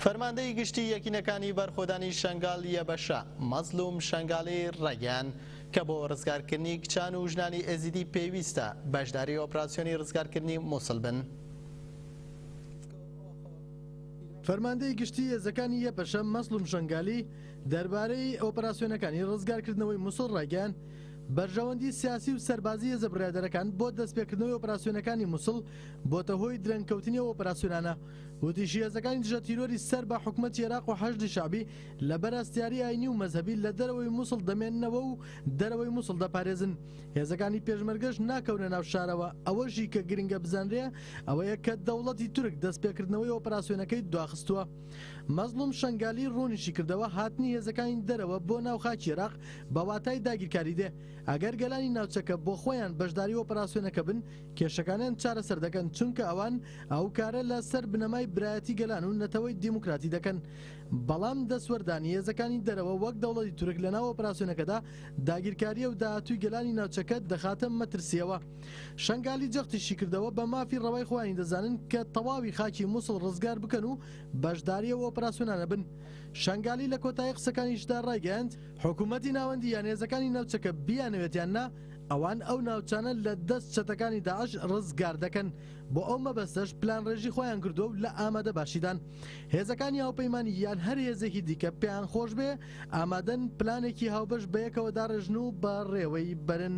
فەرماندەی گشتی یەکینەکانی بەرخۆدانی شنگال یەبەشە مەزلوم شنگالی ڕێگەیان کە بۆ ڕزگارکردنی کچان و ژنانی ئێزیدی پێویستە بەشداری ئۆپراسیۆنی ڕزگارکردنی مووسڵ بن. فەرماندەی گشتی هێزەکانی یەبەشە مەزلوم شنگالی دەربارەی ئۆپراسیۆنەکانی ڕزگارکردنەوەی مووسڵ ڕێگەیان بەرژەوەندی سیاسی و سەربازی هێزە بڕیادەرەکان بۆ دەستپێکردنەوەی ئۆپراسیۆنەکانی مووسڵ بۆتە هۆی درەنگکەوتنی ئۆپراسیۆنانە. وتیشی هێزەکانی دژە تیرۆری سەر بە حکوومەتی عێراق و حەشدی شعبی لەبەر ئەستیاری ئاینی و مەزهەبی لە دەرەوەی مووسڵ دەمێننەوە و دەرەوەی مووسڵ دەپارێزن. هێزەکانی پێشمەرگەش ناکەونە ناو شارەوە. ئەوەشی کە گرنگە بزانرێ ئەوەیە کە دەوڵەتی تورک دەستپێکردنەوەی ئۆپراسیۆنەکەی دواخستووە. مەزلوم شنگالی ڕوونیشی کردەوە هاتنی هێزەکانی دەرەوە بۆ ناو خاکی عێراق بە واتای داگیرکاری دێ. ئەگەر گەلانی ناوچەکە بۆ خۆیان بەشداری ئۆپراسیۆنەکە بن کێشەکانیان چارەسەر دەکەن چونکە ئەوان ئەو کارە لە سەر بنەمای برایەتی گەلان و نەتەوەی دیموکراتی دەکەن. بەڵام دەسوەردانی هێزەکانی دەرەوە وەک دەوڵەتی تورک لە ناو ئۆپراسیۆنەکەدا داگیرکاریە و داهاتووی گەلانی ناوچەکە دەخاتە مەترسیەوە. شنگالی جەختیشی کردەوە بە مافی ڕەوای خۆیانی دەزانن کە تەواوی خاکی مووسڵ ڕزگار بکەن و بەشداریە ئۆپراسیۆنانە بن. شنگالی لە کۆتایی قسەکانیشدا ڕایگەیاند حکوومەتی ناوەندی یان هێزەکانی ناوچەکە بیانەوێتیان نا ئەوان ئەو ناوچانە لە دەست چەتەکانی داعش ڕزگار دەکەن. بۆ ئەو مەبەستەش پلان ڕێژی خۆیان کردووە و لە ئامادە باشیدان. هێزەکانی هاوپەیمانی یان هەر هێزێکی دیکە پێیان خۆش بێ ئامادەن پلانێکی هاوبەش بەیەکەوە داڕێژن و بە ڕێوەی بەرن.